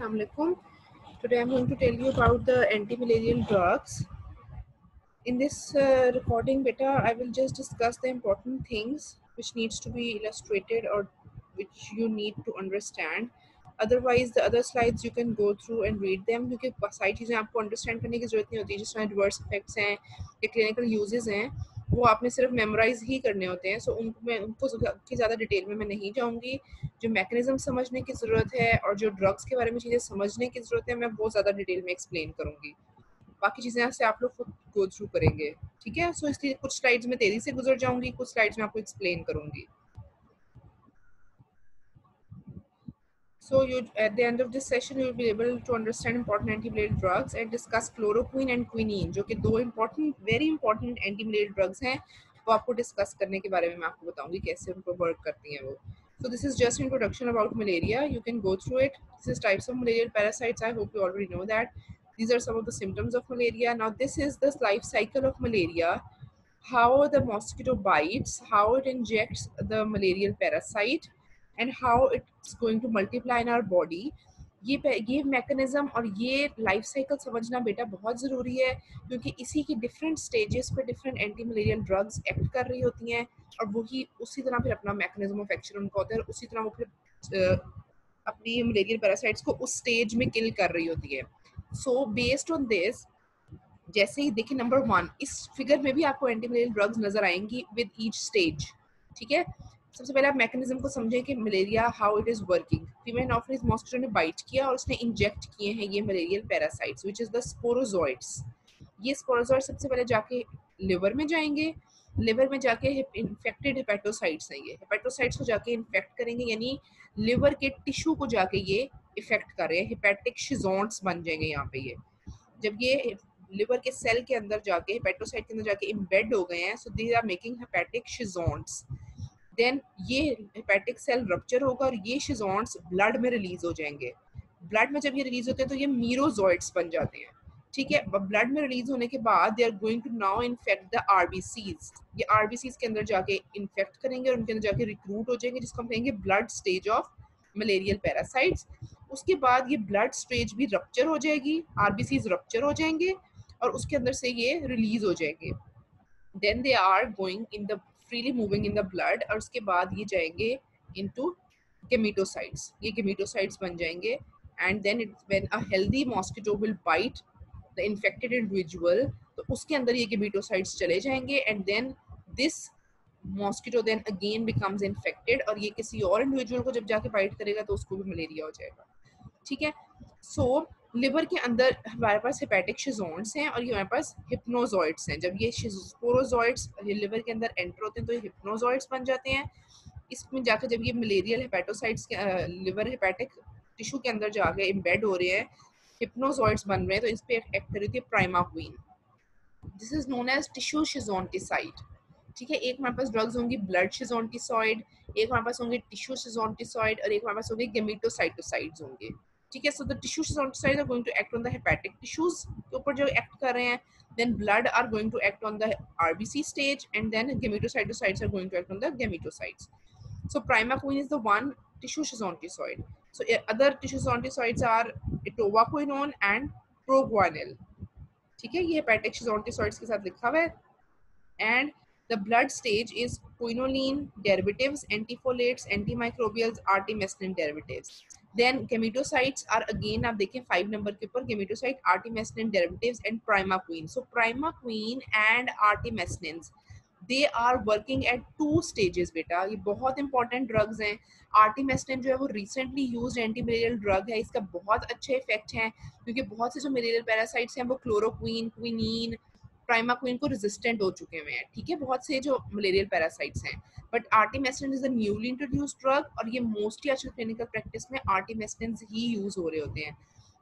Assalamualaikum. Today I'm going to tell you about the anti-malarial drugs. In this recording beta, I will just discuss the important things which needs to be illustrated or which you need to understand. Otherwise, the other slides you can go through and read them क्योंकि सारी चीज़ें आपको understand करने की ज़रूरत नहीं होती जिसमें reverse effects हैं या clinical uses हैं वो आपने सिर्फ मेमोराइज ही करने होते हैं सो उनको की ज़्यादा डिटेल में मैं नहीं जाऊँगी जो मैकेनिज्म समझने की ज़रूरत है और जो ड्रग्स के बारे में चीज़ें समझने की ज़रूरत है मैं वो ज़्यादा डिटेल में एक्सप्लेन करूँगी बाकी चीज़ें से आप लोग खुद गो थ्रू करेंगे ठीक है सो इसलिए कुछ स्लाइड्स में तेज़ी से गुजर जाऊँगी कुछ स्लाइड्स में आपको एक्सप्लेन करूँगी So you, at the end of this session, you will be able to understand important anti-malarial drugs and discuss chloroquine and quinine, जो कि दो very important anti-malarial drugs हैं, वो आपको discuss करने के बारे में मैं आपको बताऊंगी कैसे उनको work करती हैं वो. So this is just introduction about malaria. You can go through it. This is types of malarial parasites. I hope you already know that. These are some of the symptoms of malaria. Now this is the life cycle of malaria. How the mosquito bites, how it injects the malarial parasite, and how it's going to multiply in our body. ये mechanism और ये life cycle समझना बेटा बहुत ज़रूरी है क्योंकि इसी की डिफरेंट स्टेजेस पे different anti malarial drugs act कर रही होती हैं और वही उसी तरह फिर अपना मैकेनिज्म ऑफ एक्शन उनका होता है उसी तरह वो फिर अपनी मलेरियल पैरासाइट्स को उस स्टेज में किल कर रही होती है सो बेस्ड ऑन दिस जैसे ही देखिए नंबर 1 इस फिगर में भी आपको एंटी मलेरियल ड्रग्स नजर आएंगी विद ईच स्टेज ठीक है सबसे पहले आप मैकेनिज्म को समझें कि malaria how it is working female Anopheles mosquito ने बाइट किया और उसने इंजेक्ट किए हैं ये malarial parasites which is the sporozoites ये स्पोरोजोइड सबसे पहले जाके लिवर में जाएंगे लिवर में जाके इन्फेक्टेड हेपेटोसाइट्स हैं ये हेपेटोसाइट्स को जाके इन्फेक्ट करेंगे यानी लिवर के टिश्यू को जाके ये इफेक्ट कर रहे हैं हेपेटिक शिजोन्ट्स बन जाएंगे यहाँ पे ये जब ये लिवर के सेल के अंदर जाके हेपेटोसाइट के अंदर जाके इम्बेड हो गए हैं so they are making hepatic schizonts then ये हेपेटिक सेल रप्चर होगा और ये शिजोन्ट्स ब्लड में रिलीज हो जाएंगे ब्लड में जब ये रिलीज होते हैं तो ये मीरोजॉइड्स बन जाते हैं ठीक है ब्लड में रिलीज होने के बाद they are going to now infect the RBCs ये आरबीसीज के अंदर जाके इन्फेक्ट करेंगे और उनके अंदर जाके रिक्रूट हो जाएंगे जिसको हम कहेंगे blood stage of malarial parasites उसके बाद ये ब्लड स्टेज भी रप्चर हो जाएगी आरबीसीज रप्चर हो जाएंगे और उसके अंदर से ये रिलीज हो जाएंगे then they are going in the freely moving in the blood और उसके बाद ये जाएंगे इनटू गेमेटोसाइट्स ये गेमेटोसाइट्स बन जाएंगे and then it when a healthy mosquito will bite the infected individual तो उसके अंदर ये गेमेटोसाइट्स चले जाएंगे and then this mosquito then again becomes infected और ये किसी और इंडिविजुअल को जब जाके बाइट करेगा तो उसको भी मलेरिया हो जाएगा ठीक है सो लिवर के अंदर हमारे पास हेपेटिक शिजोन्ट्स हैं और ये हमारे पास हिप्नोजॉइड्स हैं जब ये स्पोरोजॉइड्स लिवर के अंदर एंटर होते हैं तो ये हिप्नोजॉइड्स बन जाते हैं इसमें जाकर जब ये मलेरियल हेपेटोसाइट्स के लिवर हेपेटिक टिश्यू के अंदर जाके इम्बेड हो रहे हैं हिप्नोजॉइड्स बन रहे हैं तो इस पे एक्ट कर रही है primaquine this is known as tissue schizonticide ठीक है एक हमारे पास ड्रग्स होंगी ब्लड शिजोंटिसॉइड एक हमारे पास होंगे टिश्यू शिजोंटिसॉइड और एक हमारे पास होंगे गेमेटोसाइटोसाइड्स होंगे ठीक है so the tissue schizonticides are going to act on the hepatic tissues के ऊपर जो एक्ट कर रहे हैं then blood are going to act on the RBC stage and then gematocytocytes are going to act on the gametocytes so primaquine is the one tissue schizonticoid so other tissue schizonticoids are atovaquinone and proguanil ठीक है ये hepatic शिजोंटिसॉइड्स के साथ लिखा हुआ है and the blood stage is quinoline derivatives antifolates antimicrobials artemisinin derivatives then gametocytes are again आप देखें 5 नंबर के ऊपर gametocyte artemisinin derivatives and primaquine so primaquine and artemisinins they are working at 2 stages बेटा ये बहुत इंपॉर्टेंट ड्रग्स हैं आर्टिमेस्टिन जो है वो recently used anti malarial drug है इसका बहुत अच्छे इफेक्ट हैं क्योंकि बहुत से जो मलेरियल पैरासाइट्स हैं वो क्लोरोक्वीन क्विनीन प्राइमाक्विन को रेजिस्टेंट हो चुके हुए हैं ठीक है बहुत से जो मलेरियल पैरासाइट्स हैं but artemisinin is a newly introduced drug और ये मोस्टली आजकल क्लिनिकल प्रैक्टिस में आर्टिमेस्टिन ही यूज हो रहे होते हैं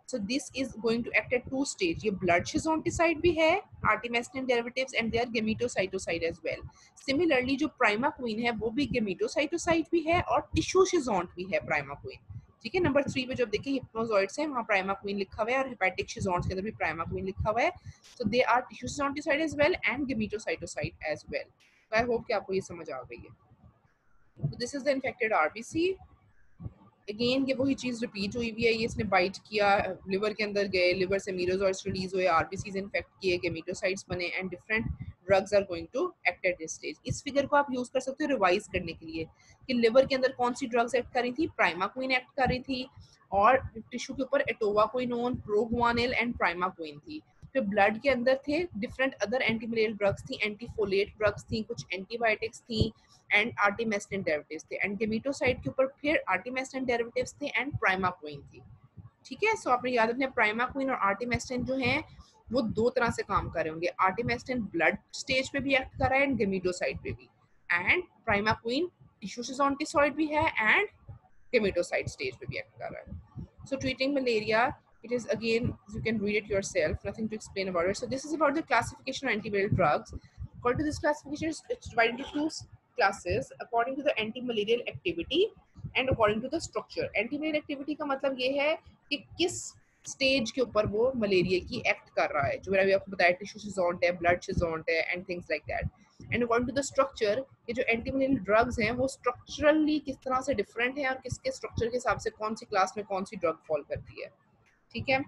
so this is going to act at 2 stage ये blood schizonticide भी है artemisinin derivatives and they are gametocytoside as well similarly जो primaquine है वो भी gametocytoside भी है और tissue schizont भी है primaquine ठीक है नंबर 3 पे जब देखिए हिप्नोजॉइड्स है वहाँ प्राइमाक्विन लिखा हुआ है और हेपेटिक शिजोन्ट्स के अंदर भी प्राइमाक्विन लिखा हुआ है so they are tissue schizonticide as well and gametocytocide as well I hope कि आपको ये समझ आ गई है so this is the infected RBC again ये वही चीज रिपीट हुई हुई है, ये इसने बाइट किया, लिवर के अंदर गए, लिवर से मीरोजॉइड्स रिलीज हुए, आरबीसीज इन्फेक्ट किए, गेमेटोसाइट्स बने and different drugs are going to act at this stage. इस फिगर को आप यूज कर सकते हो रिवाइज करने के लिए कि लिवर के अंदर कौन सी ड्रग्स एक्ट कर रही थी, प्राइमाक्विन एक्ट कर रही थी, और टिश्यू के ऊपर एटोवाक्विनोन, प्रोगुआनिल एंड प्राइमाक्विन थी। फिर ब्लड के अंदर थे डिफरेंट अदर एंटीमलेरियल ड्रग्स थी, एंटीफोलेट ड्रग्स थी, कुछ एंटीबायोटिक्स थी एंड आर्टिमेस्टिन डेरिवेटिव्स थे, एंड गेमेटोसाइट के ऊपर फिर आर्टिमेस्टिन डेरिवेटिव्स थे एंड प्राइमाक्विन थी। ठीक है, सो आपने याद रखना प्राइमाक्विन और आर्टिमेस्टिन जो हैं वो दो तरह से काम कर रहे होंगे। आर्टिमेस्टिन ब्लड स्टेज पे भी एक्ट कर रहा है एंड गेमेटोसाइट पे भी, एंड प्राइमाक्विन टिश्यू सिजोंटिसॉइड भी है एंड गेमेटोसाइट स्टेज पे भी एक्ट कर रहा है। So treating malaria, it is again, you can read it yourself, nothing to explain about it. So this is about the classification of antimalarial drugs. According to this classification, it's divided into two classes according to the antimalarial activity and according to the structure. Antimalarial activity का मतलब ये है कि किस stage के ऊपर वो malaria की एक्ट कर रहा है, जो मैंने आपको बताया टिश्यू सिजोंट है, ब्लड सिजोंट है and things like that. And according to the structure, ये जो एंटीमलेरियल ड्रग्स हैं वो स्ट्रक्चरली किस तरह से डिफरेंट है और किसके स्ट्रक्चर के हिसाब से कौन सी क्लास में कौन सी ड्रग फॉल करती है। ठीक है,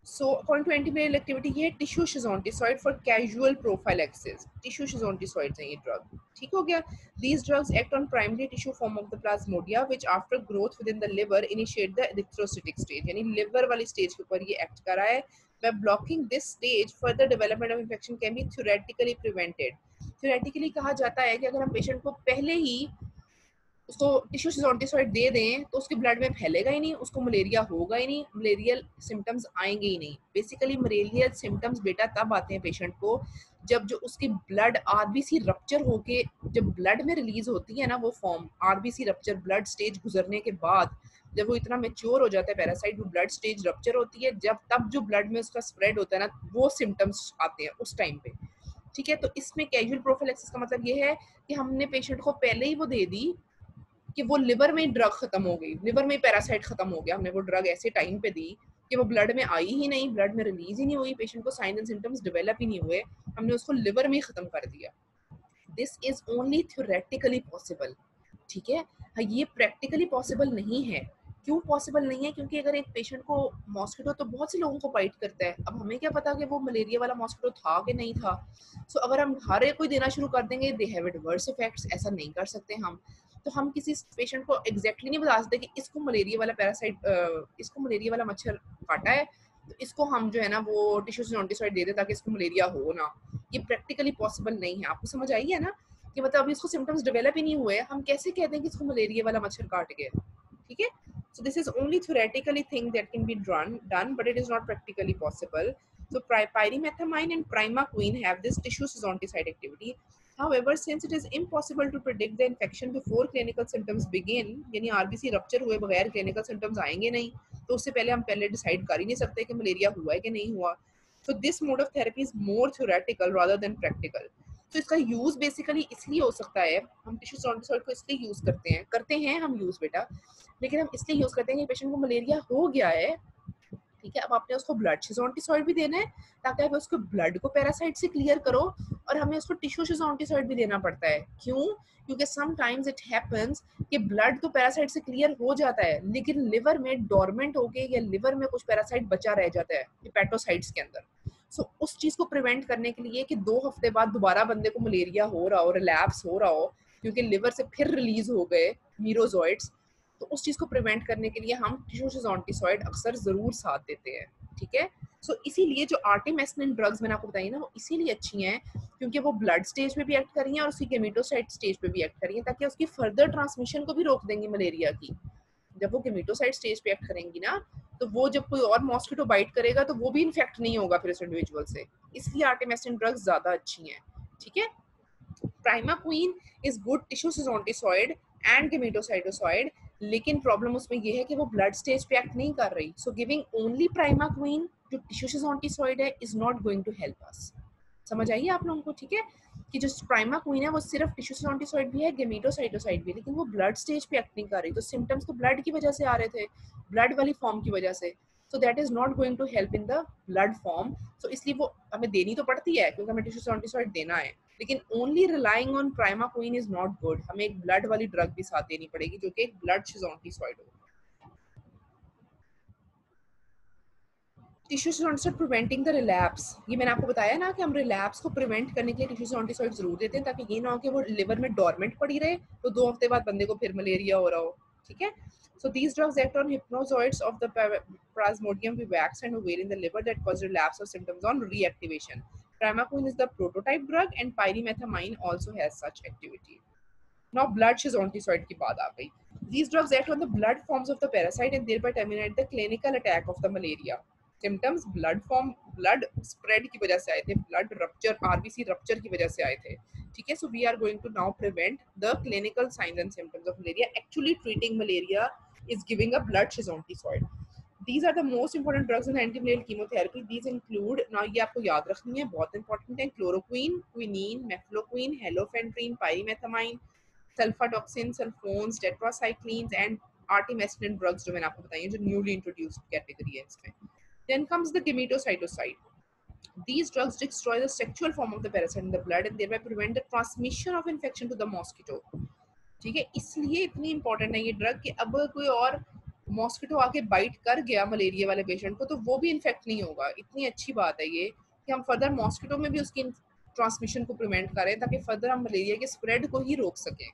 so according to antimalarial activity ये tissue schizonticide for casual prophylaxis, tissue schizonticides हैं ये ड्रग। ठीक हो गया। These drugs act on primary tissue form of the plasmodia which after growth within the liver initiate the erythrocytic stage, यानी liver वाली stage के ऊपर ये एक्ट कर रहा है। By blocking this stage, further development of infection can be theoretically prevented. Theoretically कहा जाता है कि अगर हम पेशेंट को पहले ही उसको टिश्यू सिजोंटिसॉइड दे दें तो उसके ब्लड में फैलेगा ही नहीं, उसको मलेरिया होगा ही नहीं, मलेरियल सिम्टम्स आएंगे ही नहीं। बेसिकली मलेरियल सिम्टम्स बेटा तब आते हैं पेशेंट को जब जो उसकी ब्लड आरबीसी रप्चर होके जब ब्लड में रिलीज होती है ना वो form, RBC rupture blood stage गुजरने के बाद जब वो इतना मेच्योर हो जाता है पैरासाइट, वो ब्लड स्टेज रप्चर होती है, जब तब जो ब्लड में उसका स्प्रेड होता है ना वो सिम्टम्स आते हैं उस टाइम पे। ठीक है, तो इसमें कैजुअल प्रोफिलैक्सिस का मतलब ये है कि हमने पेशेंट को पहले ही वो दे दी कि वो लिवर में ड्रग खत्म हो गई, लिवर में पैरासाइट खत्म हो गया, हमने वो ड्रग ऐसे टाइम पे दी कि वो ब्लड में आई ही नहीं, ब्लड में रिलीज ही नहीं हुई, पेशेंट को साइन एंड सिम्टम्स डेवलप ही नहीं हुए, हमने उसको लिवर में ही खत्म कर दिया। This is only theoretically possible. ठीक है, हाँ ये प्रैक्टिकली पॉसिबल नहीं है। क्यों पॉसिबल नहीं है? क्योंकि अगर एक पेशेंट को मॉस्किटो तो बहुत से लोगों को बाइट करता है, अब हमें क्या पता कि वो मलेरिया वाला मॉस्किटो था कि नहीं था। सो अगर हम हर एक को देना शुरू कर देंगे, दे हैव एडवर्स इफेक्ट्स, ऐसा नहीं कर सकते हम। तो हम किसी पेशेंट को एग्जैक्टली नहीं बता सकते कि इसको मलेरिया वाला पैरासाइट, इसको मलेरिया वाला मच्छर काटा है तो इसको हम जो है ना वो टिश्यू सिजोंटिसॉइड दे दें ताकि इसको मलेरिया हो ना। ये प्रैक्टिकली पॉसिबल नहीं है। आपको समझ आई है ना कि मतलब अभी इसको सिम्टम्स डेवलप ही नहीं हुए, हम कैसे कहते हैं कि इसको मलेरिया वाला मच्छर काट गया। ठीक है, so this is only theoretically thing that can be done but it is not practically possible. So pyrimethamine and primaquine have this tissue sizzonticide activity. However, since it is impossible to predict the infection before clinical symptoms begin, यानी RBC rupture हुए बगैर clinical symptoms आएंगे नहीं, तो उससे पहले हम पहले डिसाइड कर ही नहीं सकते कि मलेरिया हुआ है कि नहीं हुआ। So this mode of therapy is more theoretical rather than practical. तो इसका यूज बेसिकली इसलिए हो सकता है, हम टिश्यू सिजोंटिसॉइड को इसलिए यूज करते हैं हम यूज बेटा, लेकिन हम इसलिए यूज करते हैं कि पेशेंट को मलेरिया हो गया है। ठीक है, अब आपने उसको ब्लड सिजोंटिसॉइड भी देना है ताकि आप उसको ब्लड को पैरासाइट से क्लियर करो, और हमें उसको टिश्यू सिजोंटिसॉइड भी देना पड़ता है। क्यों? क्योंकि समटाइम्स इट हैपेंस कि ब्लड तो पैरासाइट से क्लियर हो जाता है लेकिन लिवर में डोरमेंट हो गए या लिवर में कुछ पैरासाइट बचा रह जाता है हेपेटोसाइट्स के अंदर। सो उस चीज को प्रिवेंट करने के लिए कि 2 हफ्ते बाद दोबारा बंदे को मलेरिया हो रहा हो, रिलैप्स हो रहा हो क्योंकि लिवर से फिर रिलीज हो गए मीरोजॉइड्स, तो उस चीज को प्रिवेंट करने के लिए हम टिश्यू सिजोंटिसॉइड अक्सर जरूर साथ देते हैं। ठीक है, सो इसीलिए जो आर्टिमेस्टिन ड्रग्स मैंने आपको बताई ना वो इसीलिए अच्छी हैं क्योंकि वो ब्लड स्टेज पे भी एक्ट कर रही हैं और उसकी गेमेटोसाइट स्टेज पे भी एक्ट कर रही हैं ताकि उसकी फर्दर ट्रांसमिशन को भी रोक देंगी मलेरिया की। जब वो गेमेटोसाइट स्टेज पे एक्ट करेंगी ना तो वो जब कोई और मॉस्किटो बाइट करेगा तो वो भी इन्फेक्ट नहीं होगा फिर इस इंडिविजुअल से, इसलिए आर्टिमेस्टिन ड्रग्स ज्यादा अच्छी हैं। ठीक है, primaquine is good tissue schizonticide and gametocytocide, लेकिन प्रॉब्लम उसमें ये है कि वो ब्लड स्टेज पे एक्ट नहीं कर रही। सो गिविंग ओनली प्राइमाक्विन जो टिश्यू सिजोंटिसॉइड है is not going to help us. समझ आइए आप लोगों को? ठीक है, कि जो प्राइमाक्विन है वो सिर्फ टिश्यू सिजोंटिसॉइड भी है, गेमेटोसाइटोसाइड भी है, लेकिन वो ब्लड स्टेज पे एक्ट नहीं कर रही। तो सिम्टम्स तो ब्लड की वजह से आ रहे थे, ब्लड वाली फॉर्म की वजह से। So that is not going to help in the blood form. सो इसलिए वो हमें देनी तो पड़ती है क्योंकि हमें टिश्यू सिजोंटिसॉइड देना है। लेकिन only relying on primaquine is not good, हमें एक ब्लड वाली ड्रग भी साथ देनी पड़ेगी जो कि एक ब्लड शिजोंटिसॉइड हो। टिश्यू शिजोंटिसॉइड प्रिवेंटिंग द रिलैप्स, ये मैंने आपको बताया ना कि हम रिलैप्स को प्रिवेंट करने के लिए टिश्यू शिजोंटिसॉइड जरूर देते हैं ताकि ये ना हो कि वो लिवर में डोरमेंट पड़ी रहे तो 2 हफ्ते बाद बंदे को फिर मलेरिया हो रहा हो, ठीक है। So these drugs act on hypnozoites of the Plasmodium vivax and ovale in the liver that cause relapse or symptoms on reactivation. Primaquine is the prototype drug and pyrimethamine also has such activity. Now blood schizontisoid की बात आ गई. These drugs act on the blood forms of the parasite and thereby terminate the clinical attack of the malaria. Symptoms blood spread की वजह से आए थे, blood rupture, RBC rupture की वजह से आए थे, ठीक है. So we are going to now prevent the clinical signs and symptoms of malaria. Actually treating malaria is giving a blood schizontisoid. These are the most important drugs in antimalarial chemotherapy. These include, now ये आपको याद रखनी है, बहुत important है, chloroquine, quinine, mefloquine, halofentrine, pyrimethamine, sulfadoxine, sulfones, tetracyclines and artemisinin drugs जो मैंने आपको बताई हैं, जो newly introduced category है इसमें. Then comes the gametocytoside. These drugs destroy the sexual form of the parasite in the blood and thereby prevent the transmission of infection to the mosquito. ठीक है, इसलिए इतनी इंपॉर्टेंट है ये ड्रग कि अब कोई और मॉस्किटो आके बाइट कर गया मलेरिया वाले पेशेंट को तो वो भी इन्फेक्ट नहीं होगा. इतनी अच्छी बात है ये कि हम फर्दर मॉस्किटो में भी उसकी ट्रांसमिशन को प्रिवेंट करें ताकि फर्दर हम मलेरिया के स्प्रेड को ही रोक सकें.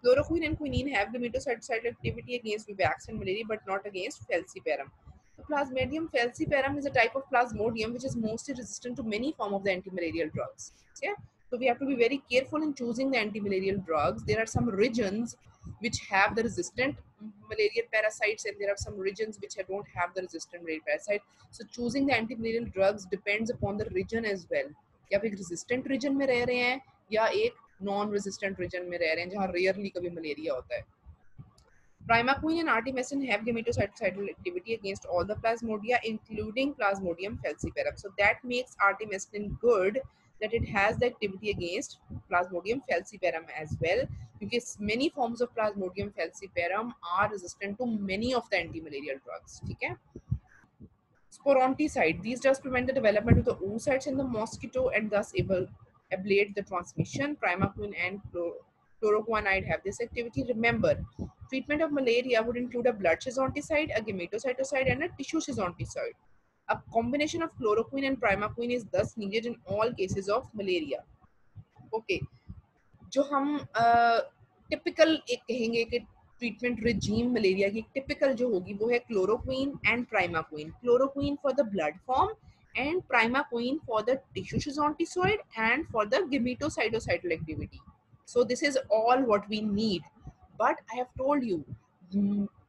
Chloroquine and quinine have gametocytocidal activity against vivax and malaria, but not against falciparum. The Plasmodium falciparum is a type of Plasmodium which is mostly resistant to many forms of the antimalarial drugs. Yeah, so we have to be very careful in choosing the antimalarial drugs. There are some regions which have the resistant malarial parasites, and there are some regions which don't have the resistant malarial parasite. So choosing the antimalarial drugs depends upon the region as well. कि आप एक resistant region में रह रहे हैं या एक non resistant reason में रह रहे हैं जहाँ रेयरली कभी मलेरिया होता है. Primaquine and artemisinin have gametocytocidal activity against all the plasmodia, including Plasmodium falciparum. So that makes artemisinin good, that it has the activity against Plasmodium falciparum as well, because many forms of Plasmodium falciparum are resistant to many of the antimalarial drugs. ठीक है. Sporonticide. These drugs prevent the development of the oocytes in the mosquito and thus ablate the transmission. Primaquine and chloroquinide have this activity. Remember, treatment of malaria would include a blood schizonticide, a gametocytoside, and a tissue schizonticide. A combination of chloroquine and primaquine is thus needed in all cases of malaria. Okay. जो हम typical एक कहेंगे कि treatment regime malaria की typical जो होगी वो है chloroquine and primaquine. Chloroquine for the blood form and primaquine for the tissue schizontisoid and for the gametocytocidal activity. So this is all what we need. But I have told you,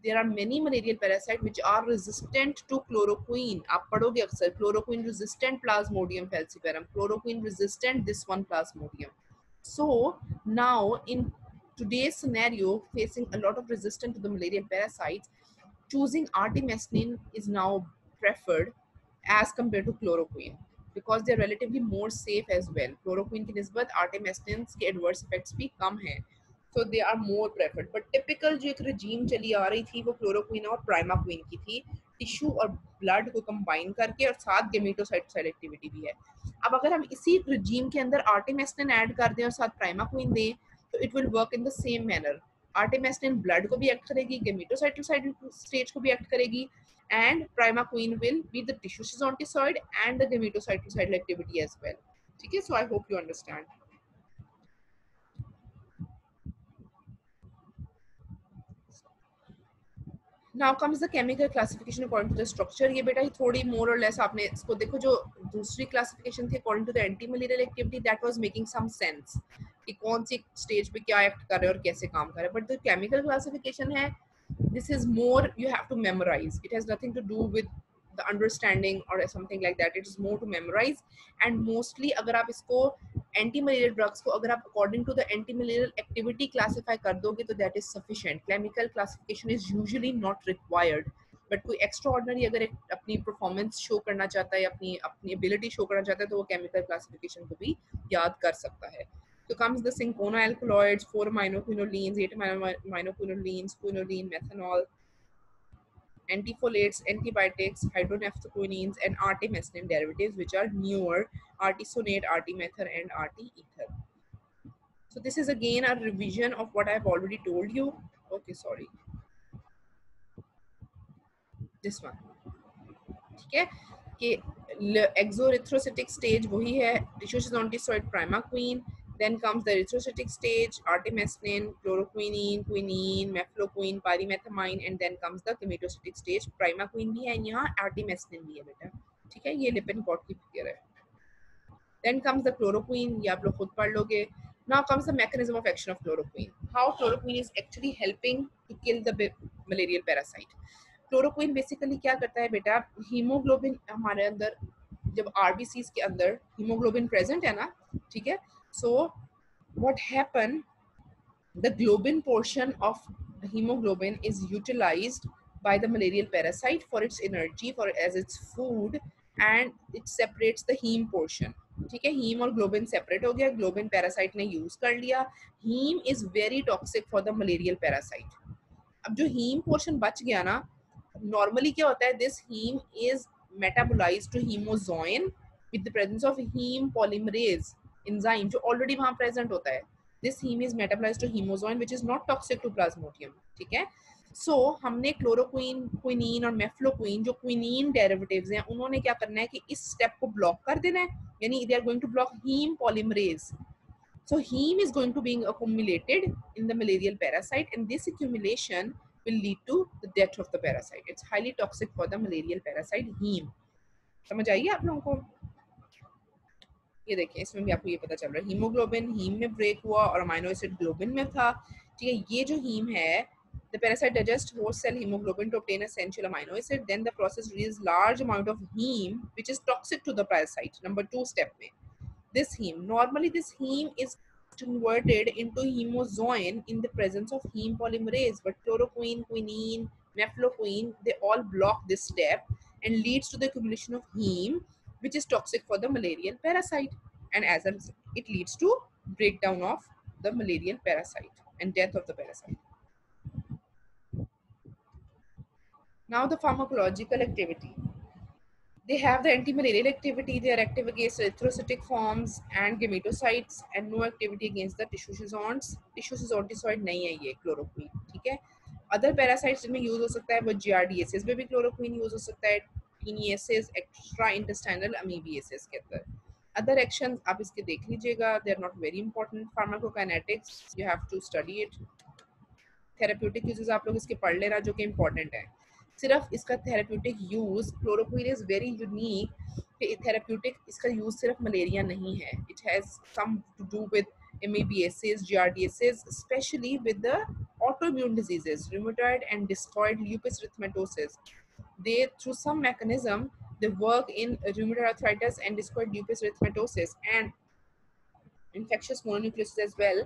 there are many malarial parasites which are resistant to chloroquine. आप पढ़ोगे अक्सर chloroquine resistant Plasmodium falciparum, chloroquine resistant this one Plasmodium. So now in today's scenario, facing a lot of resistance to the malarial parasites, choosing artemisinin is now preferred as compared to chloroquine because they're relatively more safe as well. Chloroquine की निस्बत artemisinin के adverse effects भी कम हैं, so they are more preferred. But typical जो एक regime चली आ रही थी वो chloroquine और primaquine की थी, टिश्यू और ब्लड को कंबाइन करके और साथ गेमेटोसाइटोसाइड एक्टिविटी भी है. अब अगर हम इसी regime के अंदर artemisinin ऐड कर दें और साथ primaquine दें तो it will work in the same manner. Artemisinin blood को भी एक्ट करेगी, गेमेटोसाइटोसाइड स्टेज को भी एक्ट करेगी, and primaquine will be the tissue schizontisoid and the gametocytocidal activity as well. Okay, so I hope you understand. Now comes the chemical classification according to the structure. ये बेटा ही थोड़ी more or less आपने इसको देखो, जो दूसरी classification थी according to the antimalarial activity, that was making some sense कि कौन सी stage पे क्या act कर रहे हैं और कैसे काम कर रहे हैं. But the chemical classification है, this is more you have to memorize. It has nothing to do with the understanding or something like that. It is more to memorize. And mostly अगर आप इसको anti-malarial drugs को अगर आप according to the anti-malarial activity classify कर दोगे तो that is sufficient. Chemical classification is usually not required. But कोई extraordinary अगर अपनी performance show करना चाहता है, अपनी ability show करना चाहता है तो वो chemical classification को भी याद कर सकता है. So comes the cinchona alkaloids, 4-aminoquinolines, 8-aminoquinolines, quinoline, methanol, antifolates, antibiotics, hydronaphthquinines, and artemisinin derivatives, which are newer, artesunate, artemether, and arteether. So this is again a revision of what I have already told you. Okay, sorry, this one. ठीक है कि exoerythrocytic stage वही है, tissues prima queen, then comes the erythrocytic stage, artemisinin, chloroquine, quinine, mefloquine, pyrimethamine, and then comes the gametocytic stage. prima queen भी है यहाँ, artemisinin भी है बेटा, ठीक है, ये Lippincott की फिगर है. Then comes the chloroquine, ये आप लोग खुद पढ़ लोगे. Now comes the mechanism of action of chloroquine. How chloroquine is actually helping to kill the malarial parasite. Chloroquine basically क्या करता है बेटा, हीमोग्लोबिन हमारे अंदर, जब आरबीसीज के अंदर हीमोग्लोबिन प्रेजेंट है ना, ठीक है, so what happen, the globin portion of hemoglobin is utilized by the malarial parasite for its energy, for as its food, and it separates the heme portion. ठीक है, हीम और globin separate हो गया, globin parasite ने use कर लिया. Heme is very toxic for the malarial parasite. अब जो हीम पोर्शन बच गया ना, नॉर्मली क्या होता है, this heme is metabolised to hemozoin with the presence of heme polymerase enzyme जो ऑलरेडी वहां प्रेजेंट होता है. This heme is metabolised to hemozoin which is not toxic to plasmodium. ठीक है, सो हमने क्लोरोक्विन, क्विनीन और मेफ्लोक्विन जो क्विनीन डेरिवेटिव्स हैं, उन्होंने क्या करना है कि इस स्टेप को ब्लॉक कर देना है, यानी they are going to block heme polymerase. So heme is going to being accumulated in the malarial parasite, and this accumulation will lead to the death of the parasite. It's highly toxic for the malarial parasite heme. समझ आइए आप लोगों को? ये देखिए, इसमें भी आपको ये पता चल रहा है, हीमोग्लोबिन हीम में ब्रेक हुआ और अमाइनो एसिड ग्लोबिन में था. ठीक है, ये जो हीम है, the parasite digests host cell hemoglobin to obtain essential amino acid. Then the process releases large amount of heme, which is toxic to the parasite. Number 2 step में. This heme, normally this heme is converted into hemozoin in the presence of heme polymerase, but chloroquine, quinine, mefloquine, they all block this step and leads to the accumulation of heme, which is toxic for the malarial parasite, and as a result, it leads to breakdown of the malarial parasite and death of the parasite. Now the pharmacological activity. They have the antimalarial activity. They are active against erythrocytic forms and gametocytes, and no activity against the tissue schizoids. Tissue schizoidocyte नहीं है ये chloroquine. ठीक है, other parasites जिनमें use हो सकता है वो GRDases में भी क्लोरोक्विन यूज हो सकता है, टीनिएसेस, एक्स्ट्रा इंटेस्टाइनल अमीबिएसेस के अंदर. अदर एक्शन आप इसके देख लीजिएगा, they are not very important. Pharmacokinetics you have to study it. Therapeutic uses आप लोग इसके पढ़ लेना जो कि इंपॉर्टेंट है. सिर्फ इसका therapeutic use, chloroquine is very unique therapeutic, इसका यूज सिर्फ मलेरिया नहीं है. It has some to do with amoebiasis, giardiasis, especially with the autoimmune diseases, rheumatoid and discoid lupus erythematosus. They, through some mechanism, they work in rheumatoid arthritis and discoid lupus erythematosus and infectious mononucleosis as well.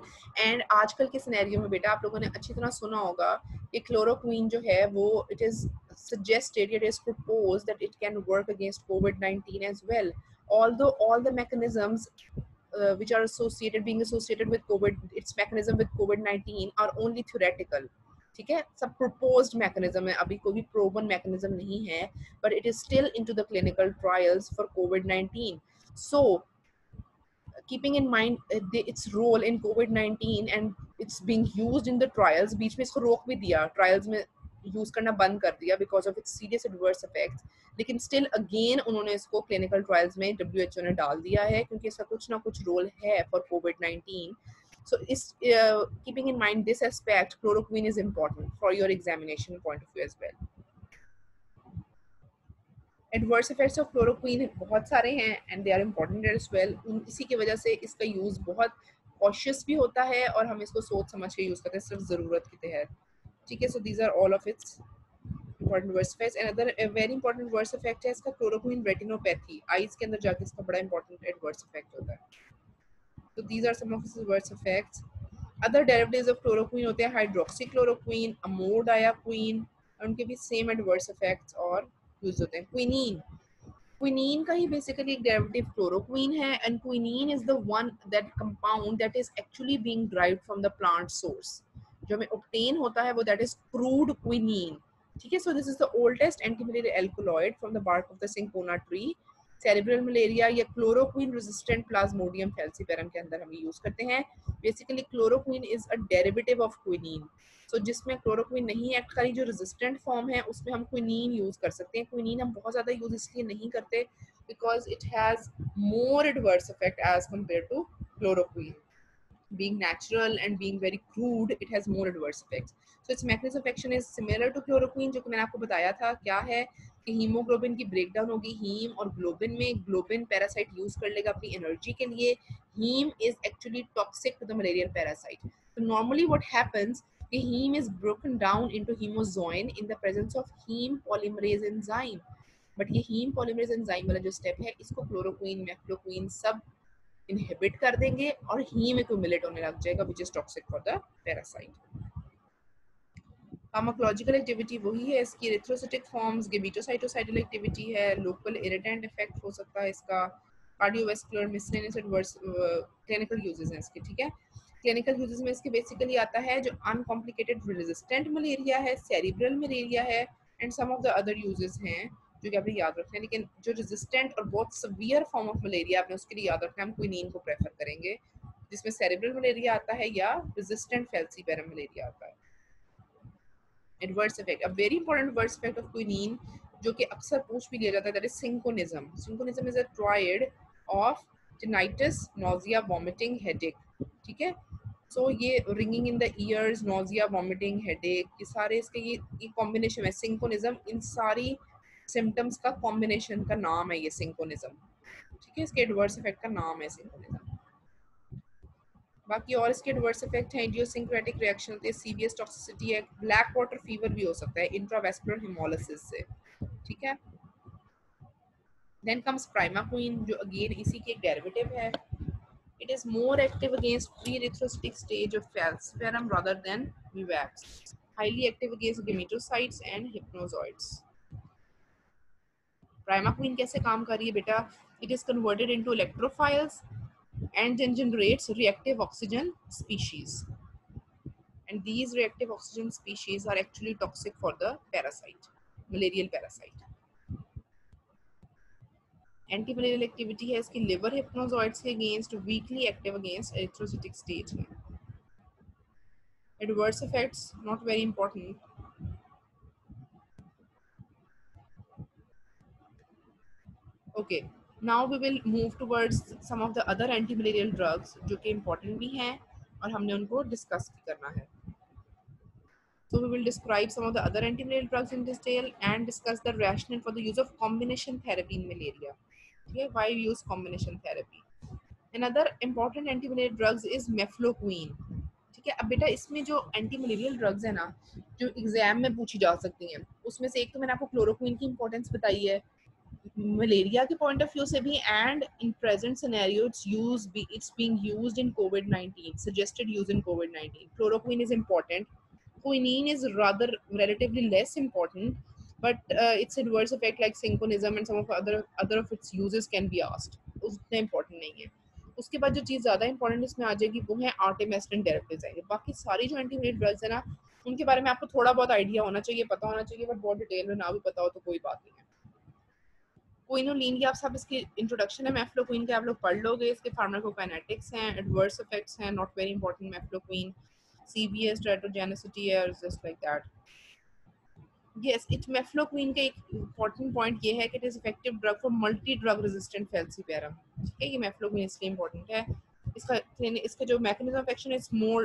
And आजकल के scenario में बेटा आप लोगों ने अच्छी तरह सुना होगा कि क्लोरोक्विन जो है वो it is suggested, it is proposed that it can work against COVID-19 as well. Although all the mechanisms which are being associated with COVID, its mechanism with COVID-19 are only theoretical. ठीक है, सब proposed mechanism है, अभी कोई भी proven mechanism नहीं है, but it is still into the clinical trials for COVID-19. So keeping in mind its role in COVID-19 and it's being used in the trials, बीच में इसको रोक भी दिया, trials में यूज करना बंद कर दिया because of its serious adverse effects, लेकिन still again उन्होंने इसको clinical trials में WHO ने डाल दिया है क्योंकि इसका कुछ ना कुछ रोल है for COVID-19. So is keeping in mind this aspect, chloroquine is important for your examination point of view as well. Adverse effects of chloroquine बहुत सारे हैं and they are important as well. इसी की वजह से इसका use बहुत cautious भी होता है और हम इसको सोच समझ के यूज़ करते हैं सिर्फ ज़रूरत के तहत. ठीक है, so these are all of its important verse effects. Another very important verse effect है इसका क्लोरोक्विन रेटिनोपैथी, आईज के अंदर जाके इसका बड़ा important adverse effect होता है. So these are some of its adverse effects. Other derivatives of chloroquine होते हैं हाइड्रोक्सीक्लोरोक्विन, अमोडायाक्विन, उनके भी सेम adverse effects और यूज होते हैं. क्विनीन, क्विनीन का ही बेसिकली एक डेरिवेटिव क्लोरोक्विन है and quinine is the one that compound that is actually being derived from the plant source. जो हमें ऑब्टेन होता है वो दैट इज क्रूड क्विनीन. ठीक है, so this is the oldest antimalarial alkaloid from the bark of the cinchona tree cerebral malaria या chloroquine resistant plasmodium falciparum के अंदर हम यूज करते हैं। Basically chloroquine is a derivative of quinine. So जिसमें chloroquine नहीं एक्ट करी, जो रेजिस्टेंट फॉर्म है उसमें हम क्विनीन यूज कर सकते हैं। क्विनीन हम बहुत ज्यादा यूज इसलिए नहीं करते because it has more adverse effect as compared to chloroquine. Being natural and being very crude, it has more adverse effects. So its mechanism of action is similar to chloroquine, जो कि मैंने आपको बताया था क्या है कि हीमोग्लोबिन की ब्रेकडाउन होगी हीम और ग्लोबिन में। ग्लोबिन पैरासाइट यूज कर लेगा अपनी एनर्जी के लिए। Heme is actually toxic to the malarial parasite. So normally what happens, the heme is broken down into hemozoin in the presence of heme polymerase enzyme. But ये haem polymerase enzyme वाला जो step है इसको chloroquine mefloquine सब inhibit कर देंगे और haem accumulate होने लग जाएगा which is toxic for the parasite. Pharmacological activity वही है इसकी, एरिथ्रोसाइटिक फॉर्म्स, गेमेटोसाइटोसाइटल एक्टिविटी है, लोकल इरिटेंट इफेक्ट हो सकता है इसका, cardiovascular miscellaneous adverse clinical uses हैं इसके। ठीक है, क्लिनिकल यूजेस में इसके बेसिकली आता है जो अनकॉम्प्लिकेटेड रेजिस्टेंट मलेरिया है, सेरिब्रल मलेरिया है and some of the other uses हैं जो कि आपने याद रखना है। लेकिन जो रेजिस्टेंट और बहुत सवियर फॉर्म ऑफ मलेरिया आपने उसके लिए याद रखना है, हम क्विनीन को प्रेफर करेंगे, जिसमें सेरिब्रल मलेरिया आता है या रेजिस्टेंट फैल्सीपेरम मलेरिया आता है। Adverse effect, a very important adverse effect of quinine जो कि अक्सर पूछ भी लिया जाता है, that is cinchonism. Cinchonism is a triad of tinnitus, nausea, vomiting, headache. ठीक है, सो ये ringing in the ears, nausea, vomiting, headache, ये सारे इसके ये कॉम्बिनेशन है सिंकोनिज्म। इन सारी सिम्टम्स का कॉम्बिनेशन का नाम है ये सिंकोनिज्म। ठीक है, इसके एडवर्स इफेक्ट का नाम है सिंकोनिज्म। बाकी और इसके एडवर्स इफेक्ट हैं, इडियोसिंक्रेटिक रिएक्शन होती है, सीवियस टॉक्सिसिटी है, ब्लैक वाटर फीवर भी हो सकता है इंट्रावेस्कुलर हेमोलिसिस से। ठीक है, देन कम्स प्राइमाक्विन जो अगेन इसी की एक डेरिवेटिव है। It is more active against pre-erythrocytic stage of falciparum rather than vivax, highly active against gametocytes and hypnozoites. Primaquine कैसे काम कर रही है बेटा, it is converted into electrophiles and then generates reactive oxygen species, and these reactive oxygen species are actually toxic for the parasite, malarial parasite. Antimalarial activity है इसकी liver hypnozoites के against, weakly active against erythrocytic stage में। Adverse effects not very important. Okay, now we will move towards some of the other antimalarial drugs जो कि important भी हैं और हमने उनको discuss भी करना है। So we will describe some of the other antimalarial drugs in detail and discuss the rationale for the use of combination therapy in malaria. Okay, why we use combination therapy? Another important antimalarial drugs is mefloquine. ठीक है, अब बेटा इसमें जो anti malarial drugs है ना जो exam में पूछी जा सकती हैं उसमें से एक तो मैंने आपको क्लोरोक्विन की इंपॉर्टेंस बताई है मलेरिया के पॉइंट ऑफ व्यू से भी, and in present scenario it's being used in covid, suggested use in covid. Chloroquine is important, quinine is rather relatively less important, but its adverse effect like synchronism and some of other of its uses can be asked, उतने important नहीं है। उसके बाद जो चीज़ ज़्यादा important इसमें आ जाएगी वो है आर्टेमिस्टिन डेरिवेटिव्स आएंगे। बाकी सारी जो एंटीमलेरियल ड्रग्स है ना उनके बारे में आपको थोड़ा बहुत आइडिया होना चाहिए, पता होना चाहिए, बट बहुत डिटेल में ना भी पता हो तो कोई बात नहीं है। क्विनोलिन की आप सब इसकी इंट्रोडक्शन है मेफ्लोक्विन के आप लोग पढ़ लोगे, इसके फार्माकोकाइनेटिक्स हैं, एडवर्स इफेक्ट्स हैं, not very important mefloquine, CVS, teratogenicity or just like that. Yes, it mefloquine का एक important point ये है कि it is effective drug for multi drug resistant falciparum। ठीक है, ये mefloquine इसलिए important है, इसका जो mechanism of action is more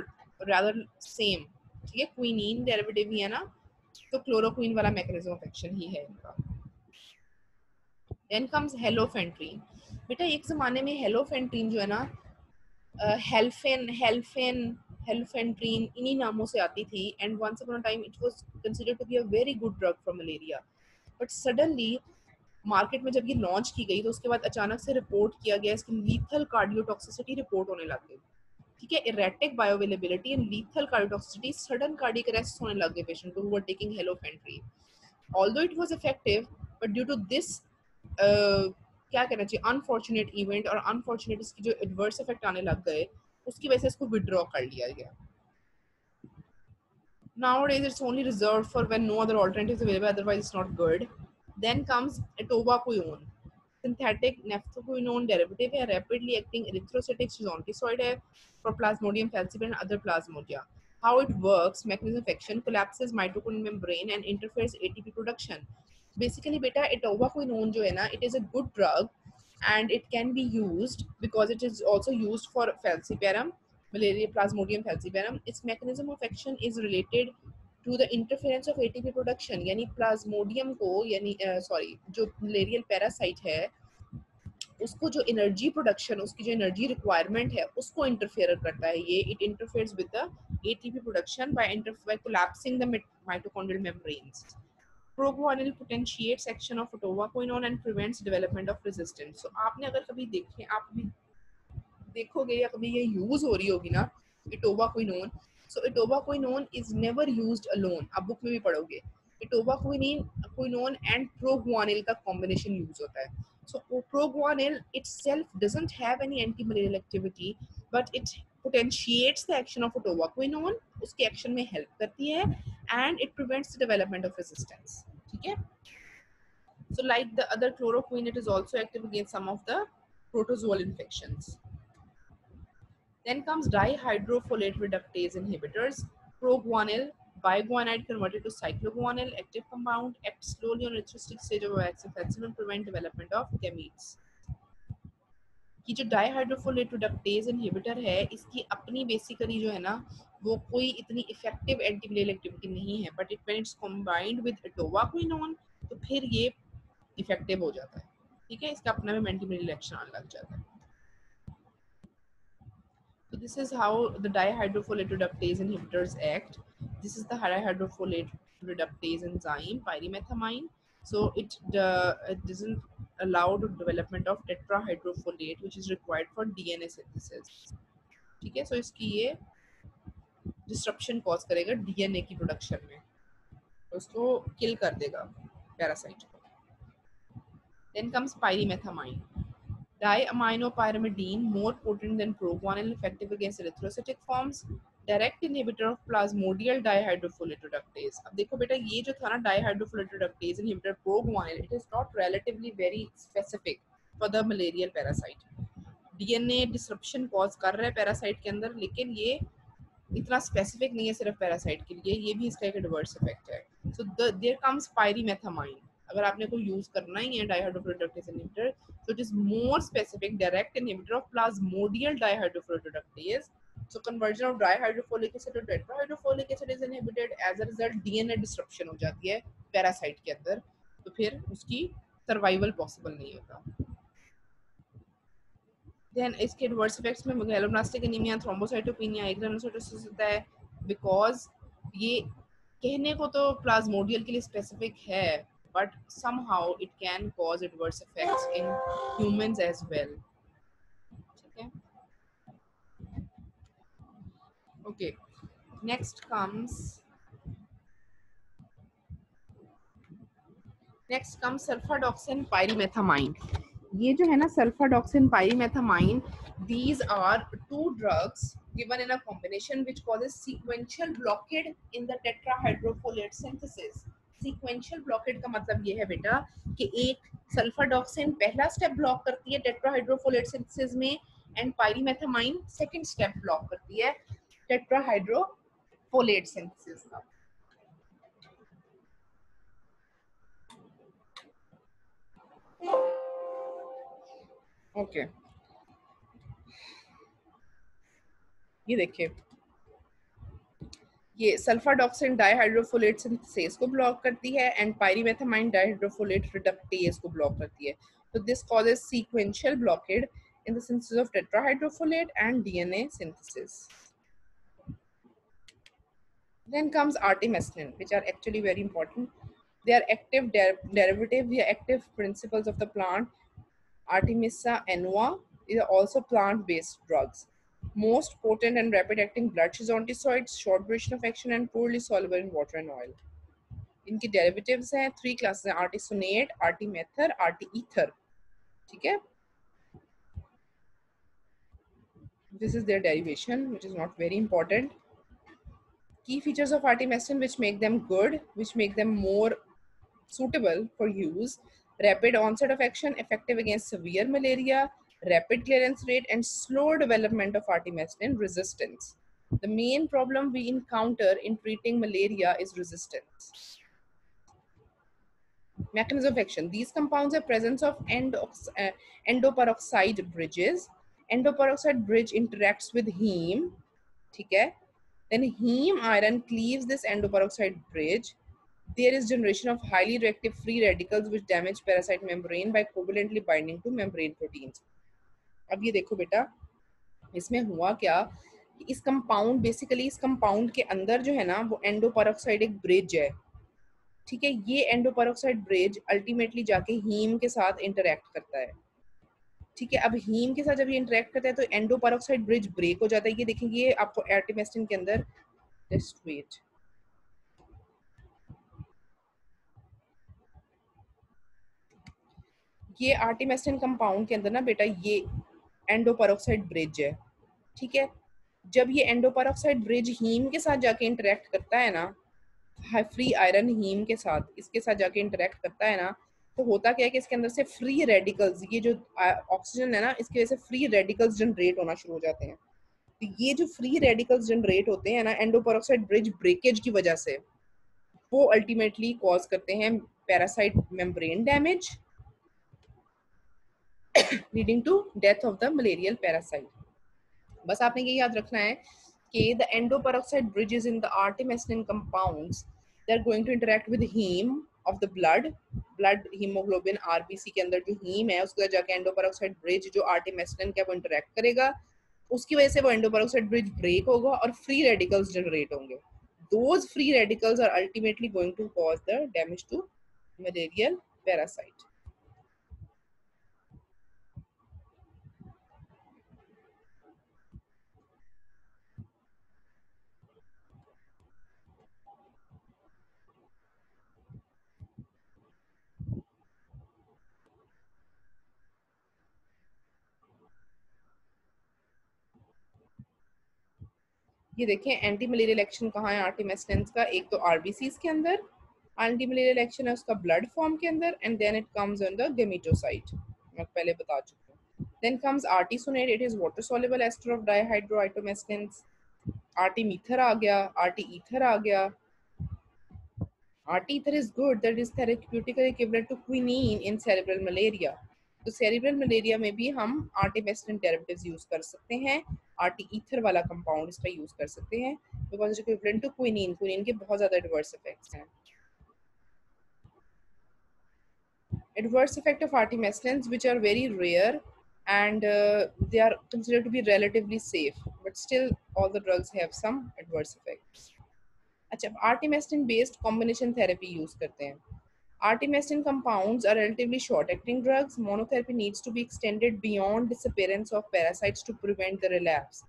rather same। ठीक है, quinine derivative ही है ना, तो क्लोरोक्विन वाला mechanism of action ही है इनका। Then comes हेलोफेंट्रीन। बेटा एक जमाने में हेलोफेंट्रीन जो है ना हेल्फेंट्रीन इन्हीं नामों से आती थी, and once upon a time it was considered to be a very good drug for malaria, but suddenly market में जब ये लॉन्च की गई तो उसके बाद अचानक से रिपोर्ट किया गया इसकी लीथल कार्डियोटॉक्सिसिटी रिपोर्ट होने लग गई। ठीक है, erratic bioavailability and lethal cardiotoxicity, sudden cardiac arrest होने लग गए पेशेंट को who were taking halofantrine. Although it was effective but due to this क्या कहना चाहिए अनफॉर्चुनेट इवेंट और अनफॉर्चुनेट इसकी जो एडवर्स इफेक्ट आने लग गए उसकी वजह से इसको विड्रॉ कर लिया गया। Nowadays it's only reserved for when no other alternatives available, otherwise it's not good. Then comes atovaquone. Synthetic naphthoquinone derivative है, रैपिडली एक्टिंग एरिथ्रोसाइटिक ज़ोंटिसॉइड है for Plasmodium falciparum and other plasmodia. How it works, mechanism of action, collapses mitochondrial membrane and interferes ATP production. Basically beta atovaquinone जो है ना, it is a good drug and it can be used because it is also used for falciparum, malaria Plasmodium falciparum. Its mechanism of action is related to the interference of ATP production. यानी Plasmodium को यानी sorry जो malarial parasite है उसको जो energy production, उसकी जो energy requirement है उसको इंटरफेयर करता है ये. It interferes with the ATP production by collapsing the mitochondrial membranes. Proguanil potentiates action of atovaquinone and prevents development of resistance. So आपने अगर कभी देखे, आप भी देखोगे या कभी ये यूज हो रही होगी ना atovaquinone. So atovaquinone is never used alone. आप बुक में भी पढ़ोगे atovaquinone एंड प्रोगुआनिल का कॉम्बिनेशन यूज होता है. So proguanil itself doesn't have any antimalarial activity, but it potentiates the action of atovaquinone. उसके एक्शन में हेल्प करती है and it prevents the development of resistance. ठीक है? So like the other chloroquine, it is also active against some of the protozoal infections. Then comes dihydrofolate reductase inhibitors. Proguanil, biguanide converted to cycloguanil, active compound, acts slowly on erythrocytic stage of vaccine and prevent development of gametes. कि जो डाइहाइड्रोफोलेट reductase inhibitor है इसकी अपनी basically जो है ना वो कोई इतनी इफेक्टिव एंटीमलेरियल एक्टिविटी नहीं है, but it when it's combined with atovaquinone तो फिर ये इफेक्टिव हो जाता है. ठीक है, इसका अपना में एंटीमलेरियल एक्शन आने लग जाता है. So this is how the dihydrofolate reductase inhibitors act. This is the dihydrofolate reductase enzyme, pyrimethamine. So it doesn't allow the development of tetrahydrofolate, which is required for DNA synthesis. ठीक है, so इसकी ये disruption cause करेगा DNA की production में, उसको kill कर देगा parasite को. Then comes pyrimethamine. Diaminopyrimidine, more potent than proguanil, effective against erythrocytic forms, direct inhibitor of plasmodial dihydrofolate reductase. अब देखो बेटा ये जो था ना dihydrofolate reductase inhibitor proguanil, it is not relatively very specific for the malarial parasite. DNA disruption cause कर रहा है parasite के अंदर, लेकिन ये इतना स्पेसिफिक नहीं है सिर्फ पैरासाइट के लिए, ये भी इसका एक एडवर्स इफेक्ट है. So there comes pyrimethamine. अगर आपने कोई यूज करना ही है dihydrofolate reductase inhibitor, so it is more specific direct inhibitor of plasmodial dihydrofolate reductase. So conversion of dihydrofolic acid to tetrahydrofolic acid is inhibited. As a result DNA disruption हो जाती है parasite के अंदर, तो फिर उसकी सर्वाइवल पॉसिबल नहीं होता. Then इसके adverse effects में megaloblastic anemia, thrombocytopenia, granulocytosis होता है, because ये कहने को तो plasmodial के लिए specific है, but somehow it can cause adverse effects in humans as well. ठीक है? Okay. Next comes sulfadoxine pyrimethamine. ये जो है ना sulfadoxine pyrimethamine, these are two drugs given in a combination which causes sequential blockade in the tetrahydrofolate synthesis. Sequential blockade का मतलब ये है बेटा कि एक sulfadoxine पहला स्टेप ब्लॉक करती है tetrahydrofolate synthesis में and pyrimethamine second step block करती है tetrahydrofolate synthesis का. ओके ये देखिए ये सल्फाडॉक्सिन डाइहाइड्रोफोलेट सिंथेसेस को ब्लॉक करती है एंड पायरीमेथामाइन डाइहाइड्रोफोलेट रिडक्टेज को ब्लॉक करती है. तो this causes sequential blockade in the synthesis of tetrahydrofolate and DNA synthesis. Then comes artemisinin, which are actually very important. They are active derivative, they are active principles of the plant. Artemisia annua is also plant-based drugs. Most potent and rapid-acting blood schizontizoids, short duration of action, and poorly soluble in water and oil. इनके derivatives हैं, 3 classes हैं, artesunate, artemether, arteether. ठीक है? This is their derivation, which is not very important. Key features of artemisinin which make them good, which make them more suitable for use. rapid onset of action, effective against severe malaria, rapid clearance rate, and slow development of artemisinin resistance. The main problem we encounter in treating malaria is resistance. Mechanism of action. These compounds are presence of endoperoxide bridges. Endoperoxide bridge interacts with heme. Okay? Then heme iron cleaves this endoperoxide bridge. There is generation of highly reactive free radicals which damage parasite membrane by covalently binding to membrane proteins. अब ये देखो बेटा, इसमें हुआ क्या, इस compound basically इस compound के अंदर जो है ना वो एंडोपेरोक्साइड एक ब्रिज है, ठीक है। ये एंडोपेरोक्साइड ब्रिज अल्टीमेटली जाके हीम के साथ इंटरेक्ट करता है, ठीक है। अब हीम के साथ जब ये इंटरेक्ट करता है तो एंडोपेरोक्साइड ब्रिज ब्रेक हो जाता है। ये देखेंगे ये आपको आर्टिमेस्टिन के अंदर, जस्ट वेट, ये आर्टिमेस्टिन कंपाउंड के अंदर ना बेटा ये एंडोपेरोक्साइड ब्रिज है, ठीक है। जब ये एंडोपेरोक्साइड ब्रिज हीम के साथ जाके इंटरेक्ट करता है ना, फ्री आयरन हीम के साथ इसके साथ जाके इंटरेक्ट करता है ना, तो होता क्या है कि इसके अंदर से फ्री रेडिकल्स, ये जो ऑक्सीजन है ना इसकी वजह से फ्री रेडिकल्स जनरेट होना शुरू हो जाते हैं। तो ये जो फ्री रेडिकल्स जनरेट होते हैं ना एंडोपेरोक्साइड ब्रिज ब्रेकेज की वजह से, वो अल्टीमेटली कॉज करते हैं parasite membrane damage leading to death of the malarial parasite. बस आपने ये याद रखना है कि the endoperoxide bridges in the artemisinin compounds, they're going to interact with heme of the blood hemoglobin RBC के अंदर जो heme है उसके साथ जाके endoperoxide bridge जो artemisinin का वो interact करेगा, उसकी वजह से वो endoperoxide bridge break होगा और free radicals generate होंगे। Those free radicals are ultimately going to cause the damage to malarial parasite. ये देखें एंटी मलेरियल एक्शन कहाँ है आर्टिमेस्टिन का, एक तो आरबीसीज के अंदर एंटी मलेरियल एक्शन है उसका ब्लड फॉर्म के अंदर, and then it comes on the gametocyte, मैं पहले बता चुकी हूँ। Then comes artesunate, it is water soluble ester of dihydroartemisinin. Artemether आ गया, आर्टी ईथर आ गया। Arteether is good, that is therapeutically equivalent to quinine in cerebral malaria. तो सेरेब्रल मलेरिया में भी हम आर्टिमेस्टिन डेरिवेटिव्स यूज कर सकते हैं, आर्टी ईथर वाला कंपाउंड इसका यूज कर सकते हैं because it equivalent to quinine. Quinine के बहुत ज्यादा एडवर्स इफेक्ट्स हैं। Adverse effect of artemisinin which are very rare and they are considered to be relatively safe, but still all the drugs have some adverse effects. अच्छा, artemisinin based combination therapy use करते हैं। Artemisinin compounds are relatively short-acting drugs. Monotherapy needs to be extended beyond disappearance of parasites to prevent the relapse.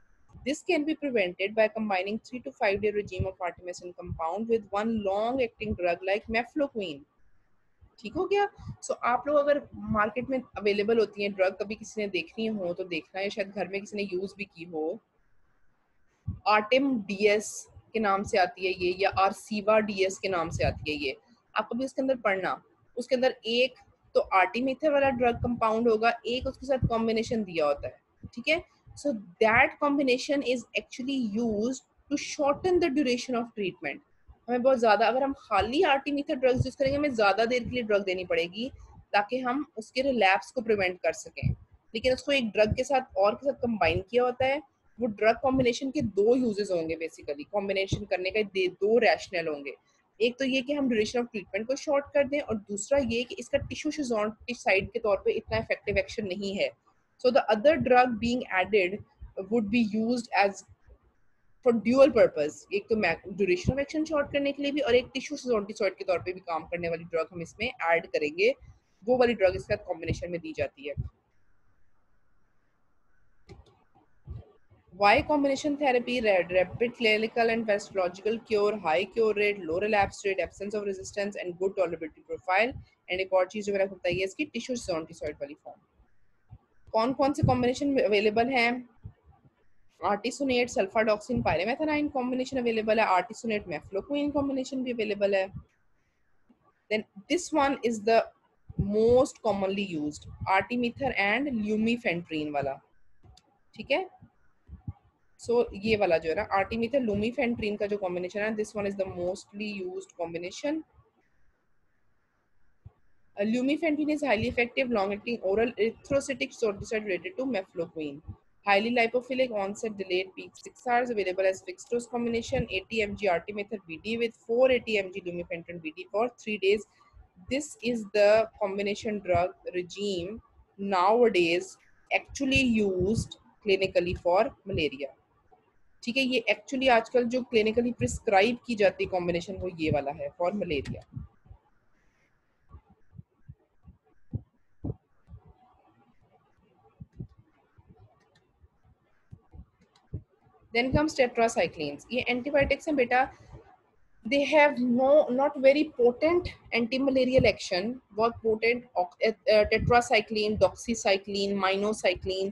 This can be prevented by combining 3 to 5 day regime of artemisinin compound with one long-acting drug like mefloquine. ठीक हो गया। सो आप लोग अगर market में available होती हैं drug, कभी किसी ने देखनी हो तो देखना है, शायद घर में किसी ने यूज भी की हो। आर्टिम डीएस के नाम से आती है ये, या आरसीवा डीएस के नाम से आती है ये, आप कभी उसके अंदर पढ़ना। उसके अंदर एक तो आर्टिमीथर वाला ड्रग कंपाउंड होगा, एक उसके साथ कॉम्बिनेशन दिया होता है, ठीक है। So that combination is actually used to shorten the duration of treatment. हमें बहुत ज्यादा, अगर हम खाली आर्टिमीथर ड्रग्स यूज करेंगे हमें ज्यादा देर के लिए ड्रग देनी पड़ेगी ताकि हम उसके रिलैप्स को प्रिवेंट कर सकें। लेकिन उसको एक ड्रग के साथ और के साथ कंबाइन किया होता है। वो ड्रग कॉम्बिनेशन के दो यूजेस होंगे, बेसिकली कॉम्बिनेशन करने का दो रैशनल होंगे। एक तो ये कि हम ड्यूरेशन ऑफ ट्रीटमेंट को शॉर्ट कर दें, और दूसरा ये कि इसका टिश्यूसाइड के तौर पे इतना इफेक्टिव एक्शन नहीं है। So the other drug being added would be used as for dual purpose, एक तो ड्यूरेशन ऑफ एक्शन शॉर्ट करने के लिए भी, और एक टिश्यूसाइड के तौर पे भी काम करने वाली ड्रग हम इसमें ऐड करेंगे। वो वाली ड्रग इसके साथ कॉम्बिनेशन में दी जाती है। Why combination therapy? Rapid clinical and physiological cure, high cure rate, low relapse rate, absence of resistance and good tolerability profile। and एक और चीज जो मैंने आपको बताई है इसकी टिश्यू सॉन्टिसॉइड वाली फॉर्म। कौन कौन से कॉम्बिनेशन अवेलेबल हैं? आर्टिसोनेट सल्फाडॉक्सिन पायरेमेथानाइन कॉम्बिनेशन अवेलेबल है, आर्टिसोनेट मेफ्लोक्विन कॉम्बिनेशन भी अवेलेबल है। Then this one is the most commonly used, artemether and lumefantrine वाला, ठीक है। सो ये वाला जो है ना आर्टिमिथर लूमीफेंट्रीन का जो कॉम्बिनेशन है, this one is the mostly used combination. Lumifantine is highly effective long-acting oral erythrocytic corticosteroid related to mefloquine. Highly lipophilic, onset delayed, peak 6 hours. Available as fixed dose combination 80 mg artemether BD with 480 mg lumifantine BD for 3 days. This is the combination drug regime nowadays actually used clinically for malaria. ठीक है, ये actually आजकल जो clinically prescribe की जाती है combination वो ये वाला है for malaria. Then comes tetracyclines. ये एंटीबायोटिक्स हैं बेटा. They have no not very potent anti malarial action. बहुत पोटेंट टेट्रासाइक्लिन, डॉक्सीसाइक्लिन, माइनोसाइक्लिन,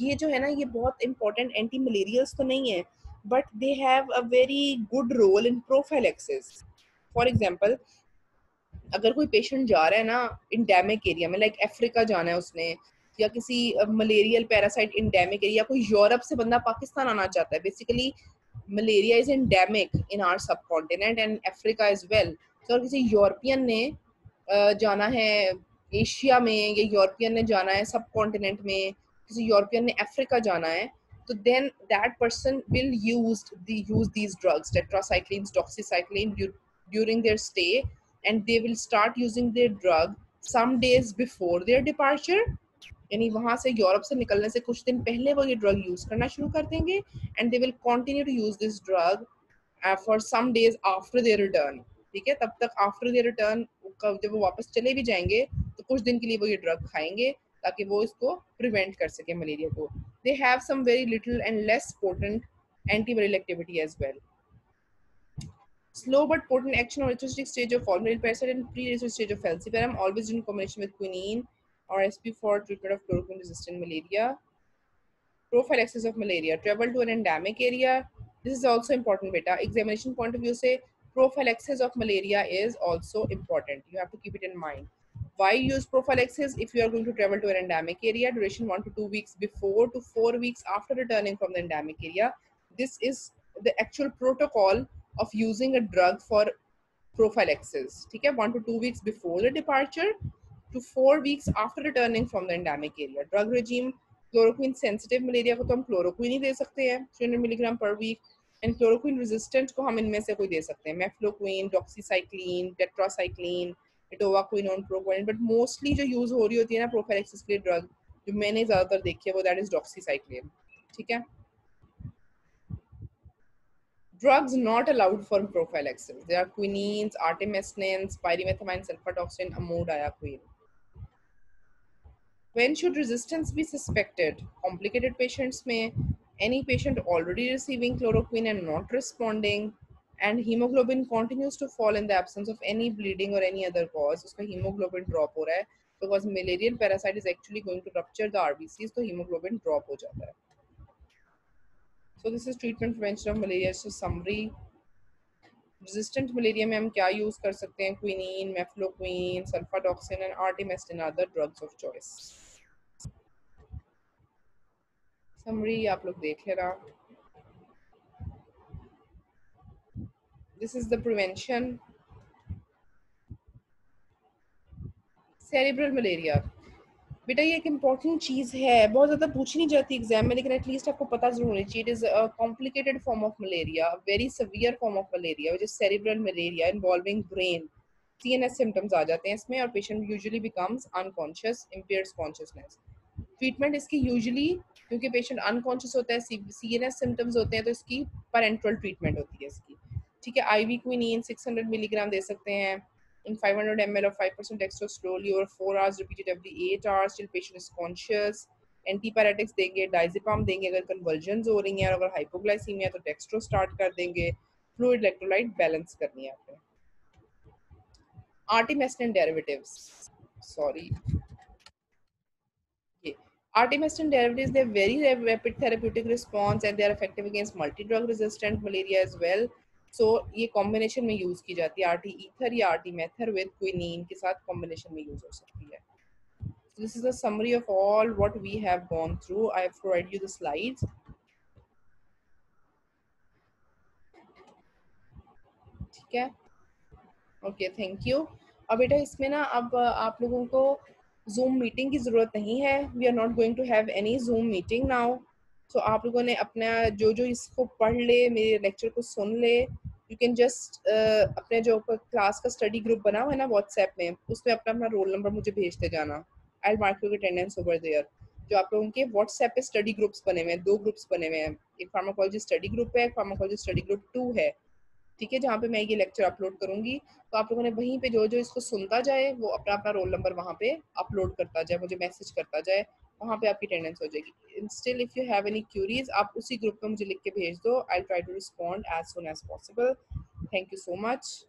ये जो है ना ये बहुत इंपॉर्टेंट एंटी मलेरियल्स तो नहीं है, but they have a very good role in prophylaxis. For example, अगर कोई पेशेंट जा रहा है ना इंडेमिक एरिया में, लाइक अफ्रीका जाना है उसने, या किसी मलेरियल पैरासाइट इंडेमिक एरिया, कोई यूरोप से बंदा पाकिस्तान आना चाहता है, basically malaria is endemic in our subcontinent and Africa as well. तो अगर किसी यूरोपियन ने जाना है एशिया में, या यूरोपियन ने जाना है सब कॉन्टिनेंट में, किसी यूरोपियन ने अफ्रीका जाना है, तो then that person will use these drugs, tetracyclines, doxycycline, during their stay, and they will start using their drug some days before their departure. यानी वहां से यूरोप से निकलने से कुछ दिन पहले वो ये ड्रग यूज करना शुरू कर देंगे, and they will continue to use this drug for some days after their return. ठीक है, तब तक आफ्टर देयर रिटर्न जब वो वापस चले भी जाएंगे तो कुछ दिन के लिए वो ये ड्रग खाएंगे ताकि वो इसको प्रिवेंट कर सके मलेरिया को. They have some very little and less potent antiviral activity as well. Slow but potent action on erythrocytic stage of formulary parasite and pre-erythrocytic stage of falciparum, always in combination with quinine or SP for treatment of chloroquine-resistant malaria. Prophylaxis of malaria. Travel to an endemic area. This is also important, beta. Examination point of view say prophylaxis of malaria is also important. You have to keep it in mind. Why use prophylaxis? If you are going to travel to an endemic area, duration 1 to 2 weeks before to 4 weeks after returning from the endemic area. This is the actual protocol of using a drug for prophylaxis. ठीक है, 1 to 2 weeks before the departure to 4 weeks after returning from the endemic area. Drug regime, chloroquine sensitive malaria को तो हम chloroquine ही दे सकते हैं 300 milligram पर week, and chloroquine resistant को हम इनमें से कोई दे सकते हैं, mefloquine, doxycycline, tetracycline, atovaquinone, proguanil. But mostly जो यूज हो रही होती है ना प्रोफिलैक्सिस के लिए ड्रग, जो मैंने ज्यादातर देखी है वो दैट इज डॉक्सीसाइक्लिन. ठीक है. Drugs not allowed for prophylaxis. There are quinines, artemisinin, pyrimethamine, sulfatoxin, amodiaquine. When should resistance be suspected? Complicated patients may, any patient already receiving chloroquine and not responding, and hemoglobin continues to fall in the absence of any bleeding or any other cause. उसका hemoglobin drop हो रहा है because malarial parasite is actually going to rupture the RBCs, तो hemoglobin drop हो जाता है. So this is treatment prevention of malaria. So summary. Resistant malaria में हम क्या यूज कर सकते हैं? Quinine, mefloquine, sulfadoxine and artemisinin are the drugs of choice. Summary आप लोग देख लेना. This is the prevention. Cerebral malaria बेटा ये एक इंपॉर्टेंट चीज है, बहुत ज्यादा पूछी नहीं जाती एग्जाम में, लेकिन एटलीस्ट आपको पता जरूर होनी चाहिए. It is a complicated form of malaria, very severe form of malaria which is cerebral malaria involving brain. CNS symptoms आ जाते हैं इसमें और patient usually becomes unconscious, impairs consciousness. Treatment इसकी यूजुअली, क्योंकि पेशेंट अनकॉन्शियस होता है, CNS सिम्टम्स होते हैं, तो इसकी पेरेंट्रल ट्रीटमेंट होती है इसकी. ठीक है, IV क्विनीन 600 मिलीग्राम दे सकते हैं in 500 ml of 5% dextrose slowly over 4 hours, repeated every 8 hours till patient is conscious. Antipyretics देंगे, डाइजेपाम देंगे अगर कन्वर्जन्स हो रही हैं, और अगर हाइपोग्लाइसीमिया तो डेक्स्ट्रो स्टार्ट कर देंगे. फ्लूइड इलेक्ट्रोलाइट बैलेंस करनी है आपने. आर्टिमेस्टिन डेरिवेटिव्स, सॉरी, ये artemisinin derivatives, they have very rapid therapeutic response and they are effective against multi-drug resistant malaria as well. सो ये कॉम्बिनेशन में यूज की जाती है, आरटी ईथर या आरटी मेथर विद क्विनीन के साथ कॉम्बिनेशन में यूज हो सकती है. So this is a summary of all what we have gone through. I have provided you the slides. ठीक है, ओके थैंक यू. अब बेटा इसमें ना अब आप लोगों को जूम मीटिंग की ज़रूरत नहीं है. We are not going to have any Zoom meeting now. So आप लोगों ने अपना जो जो इसको पढ़ ले, मेरे लेक्चर को सुन ले, यू कैन जस्ट अपने जो क्लास का स्टडी ग्रुप बना हुआ है ना व्हाट्सएप में, उसमें अपना अपना रोल नंबर मुझे भेजते जाना. I will mark your attendance over there. जो आप लोगों के व्हाट्सएप पे स्टडी ग्रुप्स बने हुए हैं, 2 ग्रुप्स बने हुए हैं. एक फार्माकोलॉजी स्टडी ग्रुप है, एक फार्माकोलॉजी स्टडी ग्रुप 2 है. ठीक है, जहाँ पे मैं ये लेक्चर अपलोड करूंगी, तो आप लोगों ने वहीं पे जो जो इसको सुनता जाए वो अपना अपना रोल नंबर वहाँ पे अपलोड करता जाए, मुझे मैसेज करता जाए, वहाँ पे आपकी अटेंडेंस हो जाएगी. Still if you have any queries आप उसी ग्रुप में मुझे लिख के भेज दो. I try to respond as soon as possible. Thank you so much.